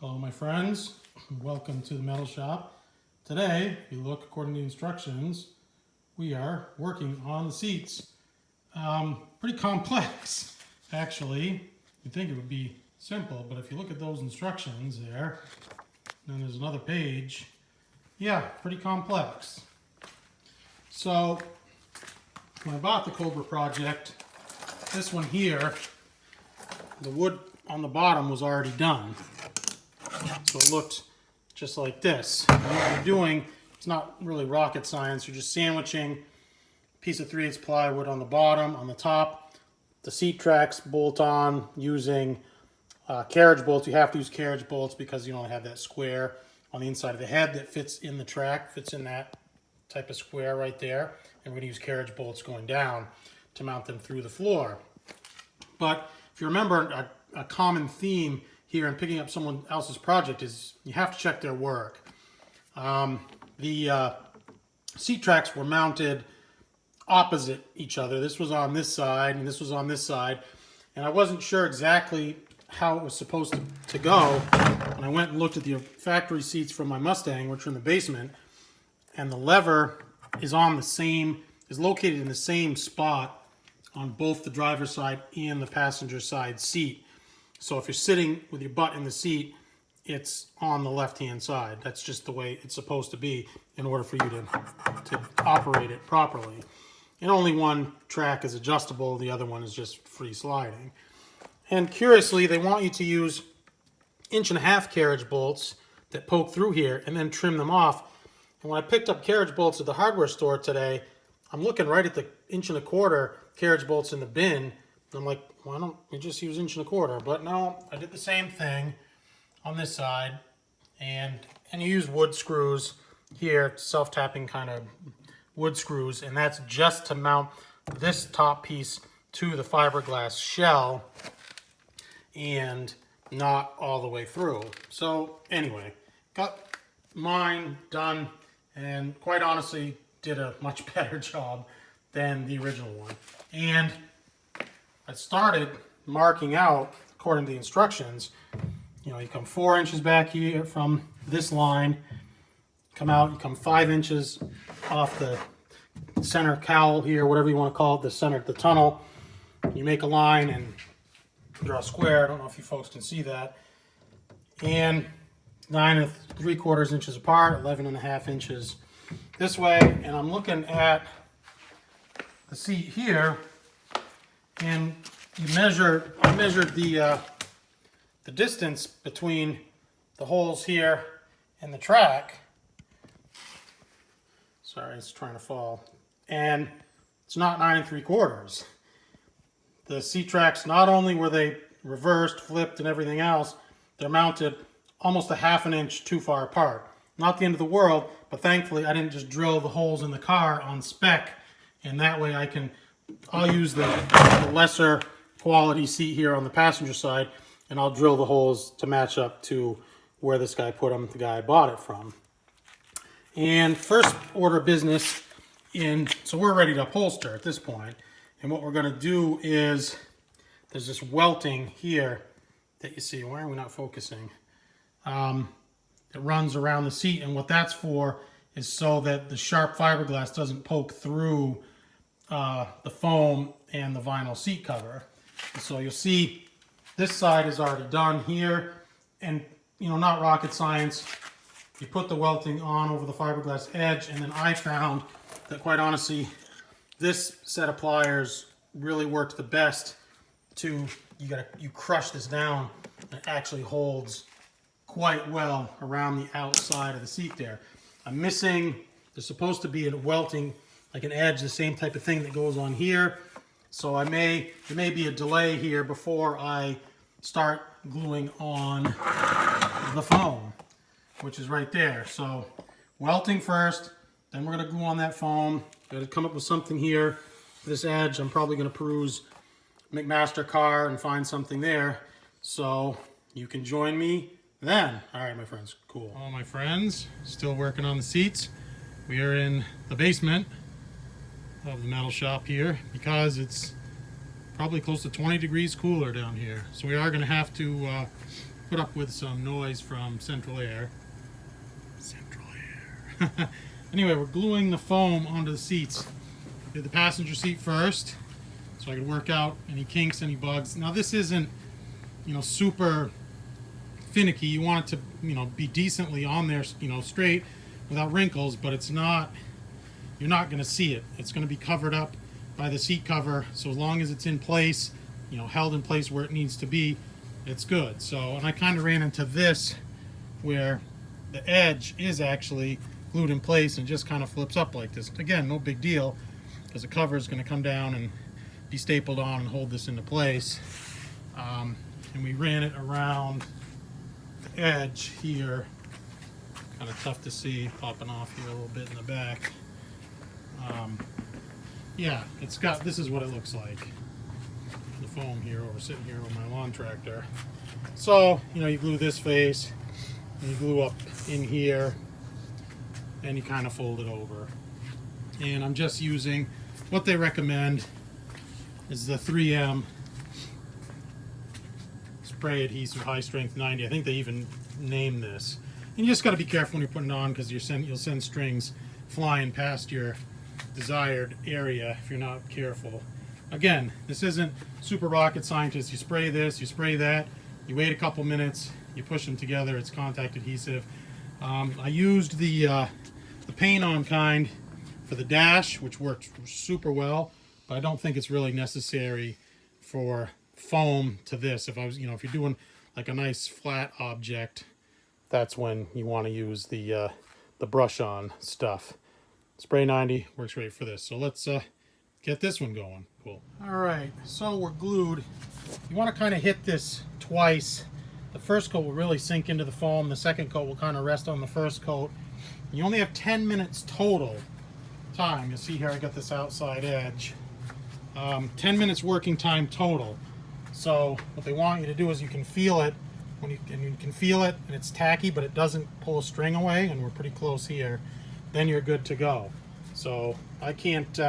Hello my friends, welcome to the metal shop. Today, if you look according to the instructions, we are working on the seats. Pretty complex actually. You'd think it would be simple, but if you look at those instructions there, then there's another page. Yeah, pretty complex. So, when I bought the Cobra project, this one here, the wood on the bottom was already done. So it looked just like this. And what you're doing, it's not really rocket science. You're just sandwiching a piece of 3/8 plywood on the bottom, on the top. The seat tracks bolt on using carriage bolts. You have to use carriage bolts because you don't have that square on the inside of the head that fits in the track, fits in that type of square right there. And we're going to use carriage bolts going down to mount them through the floor. But if you remember, a common theme here in picking up someone else's project is you have to check their work. The seat tracks were mounted opposite each other. This was on this side and this was on this side. And I wasn't sure exactly how it was supposed to go. And I went and looked at the factory seats from my Mustang, which are in the basement. And the lever is located in the same spot on both the driver's side and the passenger side seat. So if you're sitting with your butt in the seat, it's on the left-hand side. That's just the way it's supposed to be in order for you to operate it properly. And only one track is adjustable, the other one is just free sliding. And curiously, they want you to use 1.5-inch carriage bolts that poke through here and then trim them off. And when I picked up carriage bolts at the hardware store today, I'm looking right at the 1.25-inch carriage bolts in the bin. And I'm like, why don't we just use 1.25-inch? But no, I did the same thing on this side. And you use wood screws here, self-tapping kind of wood screws. And that's just to mount this top piece to the fiberglass shell and not all the way through. So anyway, got mine done and quite honestly did a much better job than the original one. And I started marking out according to the instructions. You know, you come 4 inches back here from this line, come out, you come 5 inches off the center cowl here, whatever you want to call it, the center of the tunnel. You make a line and draw a square. I don't know if you folks can see that. And 9 3/4 inches apart, 11.5 inches this way. And I'm looking at the seat here, and I measured the distance between the holes here and the track. Sorry, it's trying to fall. And it's not 9 3/4. The seat tracks, not only were they reversed, flipped, and everything else, they're mounted almost 1/2 inch too far apart. Not the end of the world, but thankfully I didn't just drill the holes in the car on spec, and that way I'll use the lesser quality seat here on the passenger side, and I'll drill the holes to match up to where this guy put them, the guy I bought it from. And first order of business so we're ready to upholster at this point. And what we're going to do is, there's this welting here that you see. Why are we not focusing? It runs around the seat, and what that's for is so that the sharp fiberglass doesn't poke through the foam and the vinyl seat cover. And so you'll see this side is already done here, and you know, not rocket science. You put the welting on over the fiberglass edge, and then I found that quite honestly, this set of pliers really worked the best you crush this down, and it actually holds quite well around the outside of the seat there. I'm missing, there's supposed to be a welting, like an edge, the same type of thing that goes on here. So there may be a delay here before I start gluing on the foam, which is right there. So welting first, then we're gonna glue on that foam. Gotta come up with something here. This edge, I'm probably gonna peruse McMaster car and find something there. So you can join me then. All right, my friends, cool. All my friends, still working on the seats. We are in the basement of the metal shop here because it's probably close to 20 degrees cooler down here. So we are gonna have to put up with some noise from central air. Central air. Anyway, we're gluing the foam onto the seats. Did the passenger seat first, so I could work out any kinks, any bugs. Now this isn't, you know, super finicky. You want it to, you know, be decently on there, you know, straight without wrinkles, but it's not, you're not going to see it. It's going to be covered up by the seat cover, so as long as it's in place, you know, held in place where it needs to be, it's good. So, and I kind of ran into this where the edge is actually glued in place and just kind of flips up like this. Again, no big deal, because the cover is going to come down and be stapled on and hold this into place. And we ran it around the edge here. Kind of tough to see, popping off here a little bit in the back. Yeah, it's got, this is what it looks like. The foam here, over sitting here with my lawn tractor. So, you know, you glue this face, and you glue up in here, and you kind of fold it over. And I'm just using, what they recommend is the 3M spray adhesive high strength 90. I think they even name this. And you just got to be careful when you're putting it on, because you'll send strings flying past your desired area if you're not careful. Again, this isn't super rocket scientist. You spray this, you spray that, you wait a couple minutes, you push them together. It's contact adhesive. I used the paint on kind for the dash, which worked super well, but I don't think it's really necessary for foam to this. If I was, you know, if you're doing like a nice flat object, that's when you want to use the brush on stuff. Spray 90 works great for this. So let's get this one going. Cool. All right, so we're glued. You want to kind of hit this twice. The first coat will really sink into the foam. The second coat will kind of rest on the first coat. You only have 10 minutes total time. You'll see here I got this outside edge. 10 minutes working time total. So what they want you to do is you can feel it, and you can feel it, and it's tacky, but it doesn't pull a string away, and we're pretty close here. Then you're good to go. So I can't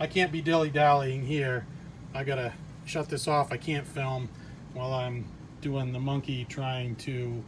I can't be dilly-dallying here. I gotta shut this off. I can't film while I'm doing the monkey trying to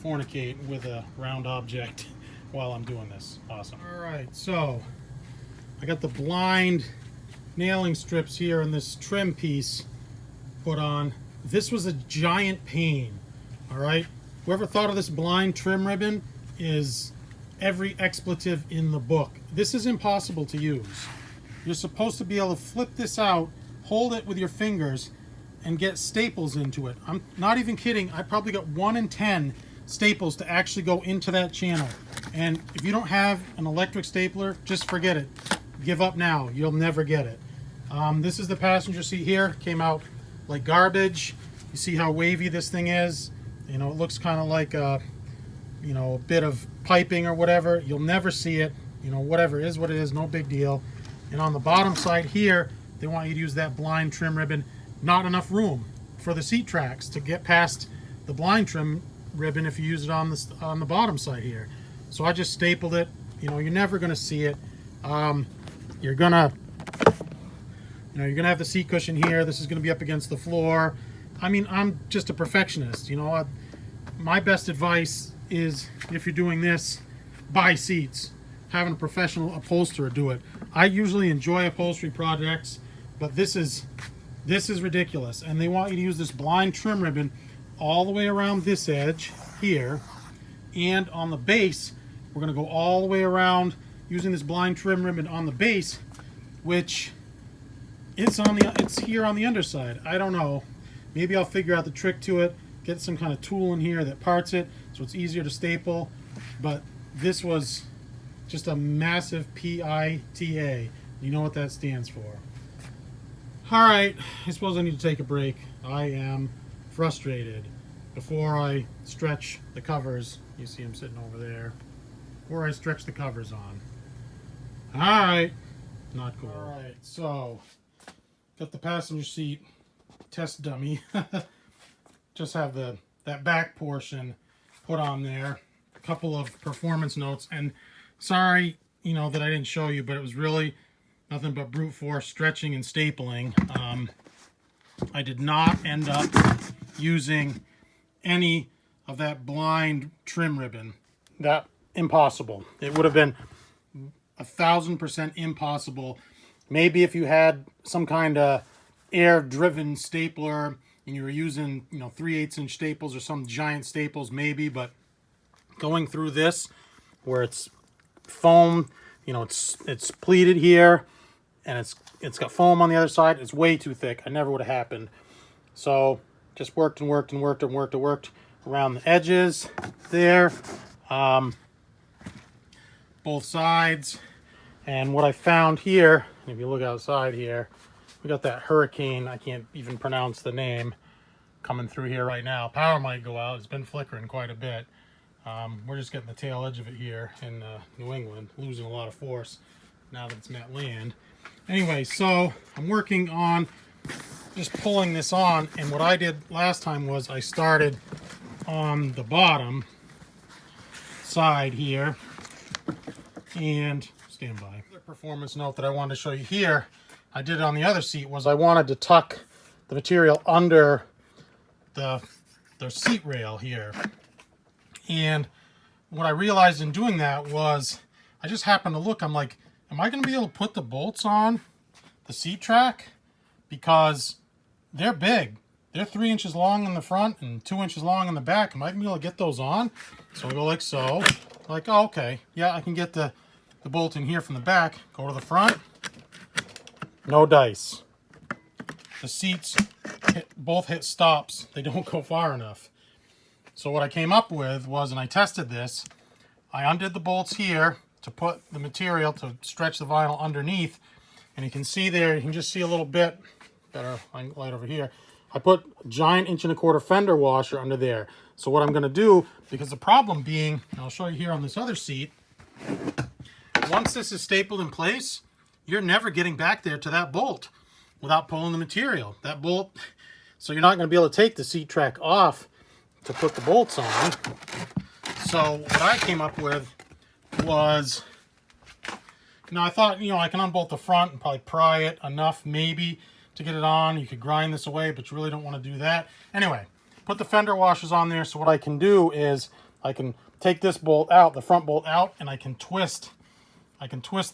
fornicate with a round object while I'm doing this. Awesome. All right, so I got the blind nailing strips here and this trim piece put on. This was a giant pain. All right, whoever thought of this blind trim ribbon is every expletive in the book. This is impossible to use. You're supposed to be able to flip this out, hold it with your fingers, and get staples into it. I'm not even kidding. I probably got 1 in 10 staples to actually go into that channel. And if you don't have an electric stapler, just forget it. Give up now. You'll never get it. This is the passenger seat here. Came out like garbage. You see how wavy this thing is? You know, it looks kind of like a, you know, a bit of piping or whatever. You'll never see it. You know, whatever is what it is, no big deal. And on the bottom side here, they want you to use that blind trim ribbon. Not enough room for the seat tracks to get past the blind trim ribbon if you use it on the bottom side here. So I just stapled it. You know, you're never going to see it. You're gonna have the seat cushion here. This is going to be up against the floor. I mean, I'm just a perfectionist. You know, my best advice is, if you're doing this, buy seats. Having a professional upholsterer do it. I usually enjoy upholstery projects, but this is ridiculous. And they want you to use this blind trim ribbon all the way around this edge here, and on the base we're going to go all the way around using this blind trim ribbon on the base, which it's here on the underside. I don't know, maybe I'll figure out the trick to it, get some kind of tool in here that parts it so it's easier to staple. But this was just a massive PITA. You know what that stands for. All right, I suppose I need to take a break. I am frustrated. Before I stretch the covers, you see them sitting over there, before I stretch the covers on. All right, not cool. All right, so got the passenger seat test dummy. Just have that back portion put on there. A couple of performance notes, and sorry, you know, that I didn't show you, but it was really nothing but brute force stretching and stapling. I did not end up using any of that blind trim ribbon. That impossible. It would have been 1000% impossible. Maybe if you had some kind of air-driven stapler and you were using, 3/8 inch staples or some giant staples, maybe, but going through this where it's foam, it's pleated here and it's got foam on the other side, it's way too thick. I never would have happened. So just worked around the edges there, both sides. And what I found here, if you look outside here, we got that hurricane, I can't even pronounce the name, coming through here right now. Power might go out. It's been flickering quite a bit. We're just getting the tail edge of it here in New England, losing a lot of force now that it's met land. Anyway, so I'm working on just pulling this on, and what I did last time was I started on the bottom side here, and stand by. The performance note that I wanted to show you here, I did it on the other seat, was I wanted to tuck the material under the seat rail here. And what I realized in doing that was, I just happened to look, I'm like, am I going to be able to put the bolts on the seat track? Because they're big. They're 3 inches long in the front and 2 inches long in the back. Am I going to be able to get those on? So I go like so. Like, oh, okay. Yeah, I can get the bolt in here from the back. Go to the front. No dice. The seats both hit stops. They don't go far enough. So what I came up with was, and I tested this, I undid the bolts here to put the material to stretch the vinyl underneath. And you can see there, you can just see a little bit better light over here. I put a giant 1.25 inch fender washer under there. So what I'm going to do, because the problem being, and I'll show you here on this other seat, once this is stapled in place, you're never getting back there to that bolt without pulling the material. That bolt, so you're not going to be able to take the seat track off to put the bolts on. So what I came up with was, I thought, I can unbolt the front and probably pry it enough maybe to get it on. You could grind this away, but you really don't want to do that. Anyway, put the fender washers on there. So what I can do is I can take this bolt out, the front bolt out, and I can twist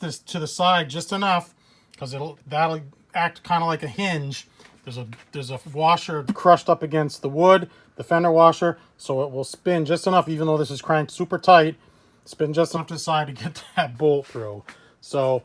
this to the side just enough, because that'll act kind of like a hinge. There's a washer crushed up against the wood, the fender washer, so it will spin just enough, even though this is cranked super tight, spin just enough to the side to get that bolt through. So,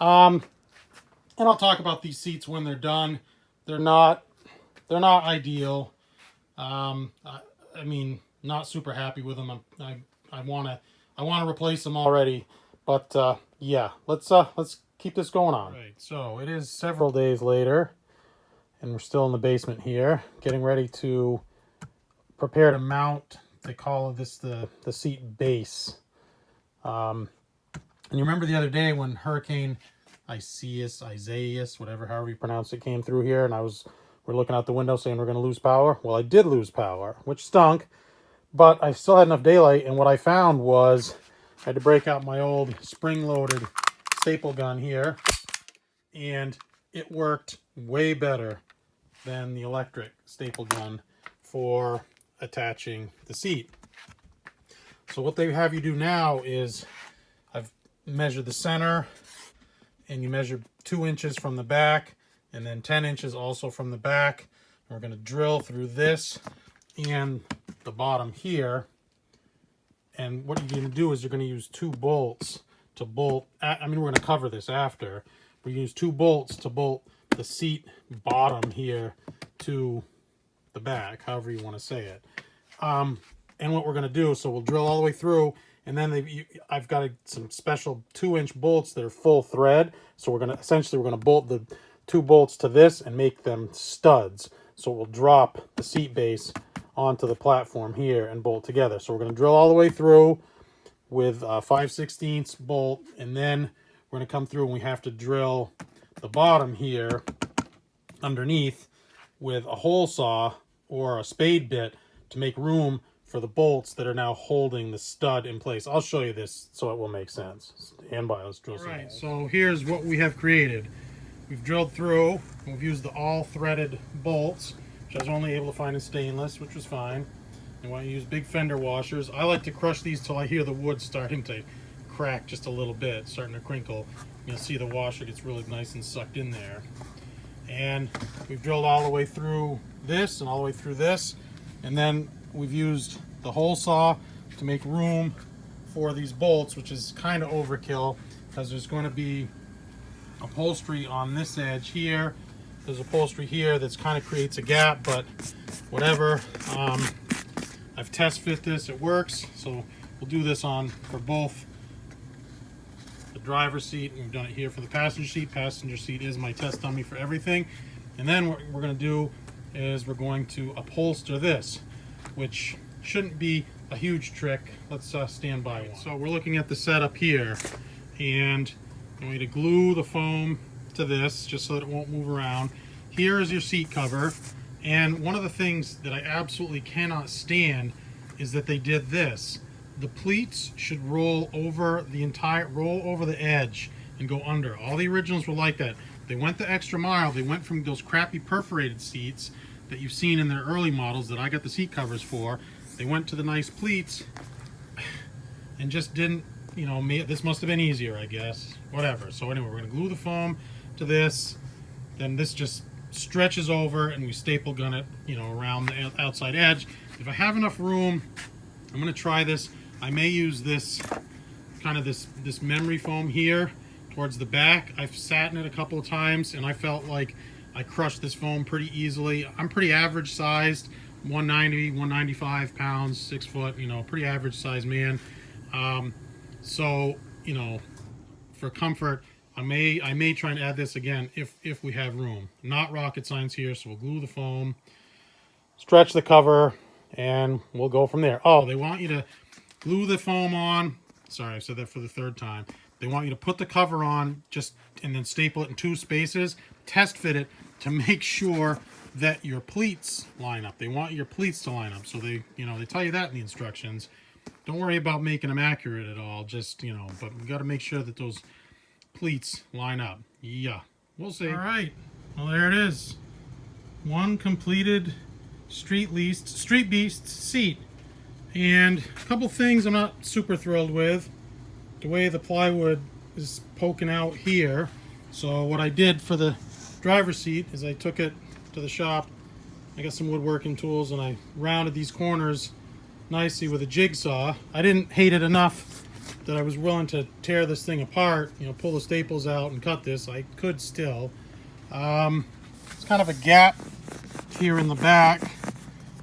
and I'll talk about these seats when they're done. They're not ideal. I mean, not super happy with them. I want to replace them already. But yeah, let's keep this going on. Right, so it is several days later, and we're still in the basement here, getting ready to prepare to mount. They call this the seat base. And you remember the other day when Hurricane Isaias, however you pronounce it, came through here, and we're looking out the window saying we're going to lose power. Well, I did lose power, which stunk, but I still had enough daylight, and what I found was I had to break out my old spring-loaded staple gun here, and it worked way better than the electric staple gun for attaching the seat. So what they have you do now is, I've measured the center, and you measure 2 inches from the back, and then 10 inches also from the back. And we're going to drill through this and the bottom here. And what you're going to do is you're going to use 2 bolts to bolt. We're going to cover this after. We use 2 bolts to bolt the seat bottom here to the back, however you want to say it. And what we're going to do, so we'll drill all the way through, and then I've got some special 2-inch bolts that are full thread. So we're going to bolt the 2 bolts to this and make them studs. So we'll drop the seat base onto the platform here and bolt together. So we're going to drill all the way through with a 5/16 bolt, and then we're going to come through and we have to drill the bottom here underneath with a hole saw or a spade bit to make room for the bolts that are now holding the stud in place. I'll show you this so it will make sense. Stand by, let's drill some holes. All right, so here's what we have created. We've drilled through, we've used the all threaded bolts, which I was only able to find in stainless, which was fine. You want to use big fender washers. I like to crush these till I hear the wood starting to crack just a little bit, starting to crinkle. You'll see the washer gets really nice and sucked in there. And we've drilled all the way through this and all the way through this, and then we've used the hole saw to make room for these bolts, which is kind of overkill because there's going to be upholstery on this edge here. There's upholstery here that's kind of creates a gap, but whatever. I've test fit this, it works, so we'll do this on for both the driver's seat, and we've done it here for the passenger seat. Passenger seat is my test dummy for everything. And then what we're going to do is we're going to upholster this, which shouldn't be a huge trick. Let's stand by one. So we're looking at the setup here, and I'm going to glue the foam to this just so that it won't move around. Here is your seat cover, and one of the things that I absolutely cannot stand is that they did this. The pleats should roll over the edge and go under. All the originals were like that. They went the extra mile. They went from those crappy perforated seats that you've seen in their early models that I got the seat covers for. They went to the nice pleats and just didn't, you know, this must have been easier, I guess. Whatever. So anyway, we're going to glue the foam to this. Then this just stretches over, and we staple gun it, you know, around the outside edge. If I have enough room, I'm going to try this. I may use this kind of this memory foam here towards the back. I've sat in it a couple of times, and I felt like I crushed this foam pretty easily. I'm pretty average sized, 190, 195 pounds, 6 foot, you know, pretty average sized man. So, you know, for comfort, I may try and add this again if we have room. Not rocket science here, so we'll glue the foam, stretch the cover, and we'll go from there. Oh, they want you to glue the foam on. Sorry, I said that for the third time. They want you to put the cover on and then staple it in 2 spaces, test fit it to make sure that your pleats line up. They want your pleats to line up. So they tell you that in the instructions. Don't worry about making them accurate at all. Just, you know, but we got to make sure that those pleats line up. Yeah, we'll see. All right, well, there it is. One completed Street Beasts seat. And a couple things I'm not super thrilled with. The way the plywood is poking out here. So what I did for the driver's seat is I took it to the shop. I got some woodworking tools, and I rounded these corners nicely with a jigsaw. I didn't hate it enough that I was willing to tear this thing apart, you know, pull the staples out and cut this. I could still. It's kind of a gap here in the back.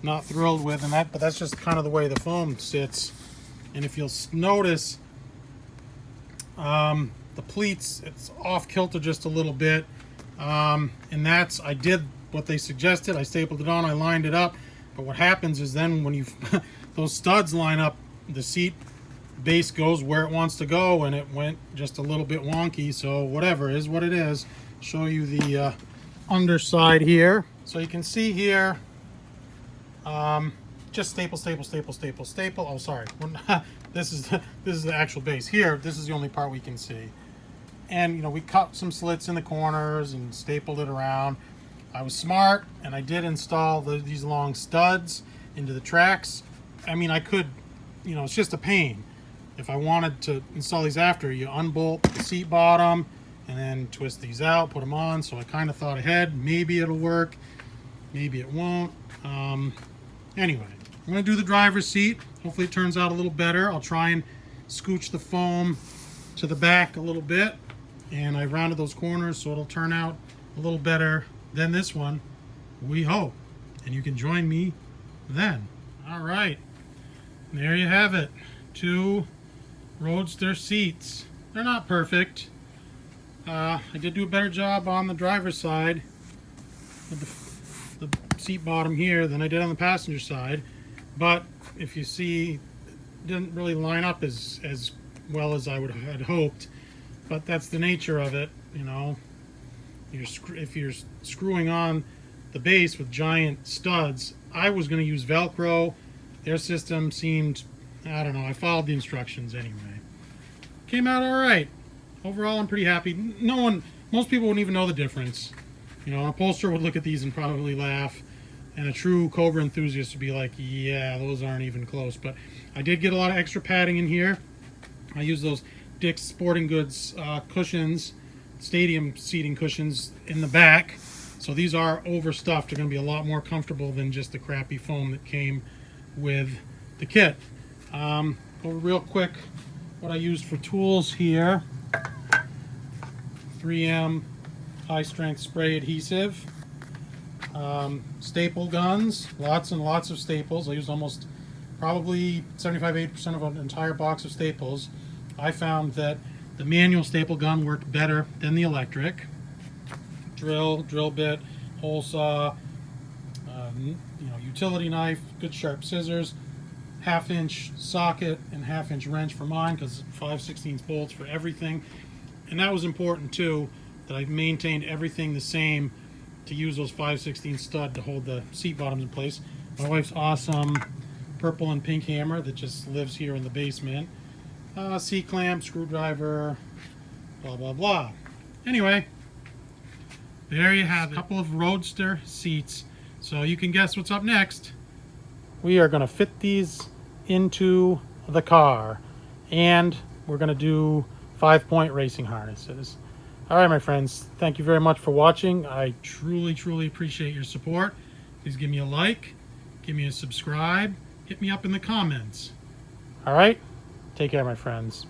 Not thrilled with, but that's just kind of the way the foam sits. And if you'll notice, the pleats, it's off kilter just a little bit. And I did what they suggested. I stapled it on, I lined it up. But what happens is then when those studs line up, the seat base goes where it wants to go, and it went just a little bit wonky. So whatever, is what it is. Show you the underside here. So you can see here, just staple. Oh, sorry. This is the actual base. Here, this is the only part we can see. And, you know, we cut some slits in the corners and stapled it around. I was smart, and I did install these long studs into the tracks. I mean, I could, you know, it's just a pain. If I wanted to install these after, you unbolt the seat bottom and then twist these out, put them on. So I kind of thought ahead. Maybe it'll work. Maybe it won't. Anyway, I'm going to do the driver's seat. Hopefully it turns out a little better. I'll try and scooch the foam to the back a little bit. And I rounded those corners, so it'll turn out a little better than this one, we hope. And you can join me then. All right. There you have it. 2 roadster seats. They're not perfect. I did do a better job on the driver's side with the seat bottom here than I did on the passenger side. But if you see, it didn't really line up as well as I had hoped. But that's the nature of it, you know. If you're screwing on the base with giant studs, I was going to use Velcro. Their system seemed, I don't know, I followed the instructions anyway. Came out all right. Overall, I'm pretty happy. Most people wouldn't even know the difference. You know, an upholsterer would look at these and probably laugh. And a true Cobra enthusiast would be like, yeah, those aren't even close. But I did get a lot of extra padding in here. I use those Dick's Sporting Goods cushions, stadium seating cushions in the back. So these are overstuffed. They're going to be a lot more comfortable than just the crappy foam that came with the kit. Over real quick, what I used for tools here: 3M high strength spray adhesive, staple guns, lots and lots of staples. I used almost probably 75-80% of an entire box of staples. I found that the manual staple gun worked better than the electric. Drill bit, hole saw, utility knife, good sharp scissors, 1/2-inch socket and 1/2-inch wrench for mine because 5/16 bolts for everything. And that was important too, that I maintained everything the same to use those 5/16 stud to hold the seat bottoms in place. My wife's awesome purple and pink hammer that just lives here in the basement. C-clamp, screwdriver, blah blah blah. Anyway, there you have it. A couple of roadster seats. So you can guess what's up next. We are going to fit these into the car, and we're going to do 5-point racing harnesses. All right, my friends, thank you very much for watching. I truly appreciate your support. Please give me a like, give me a subscribe, hit me up in the comments. All right, take care, my friends.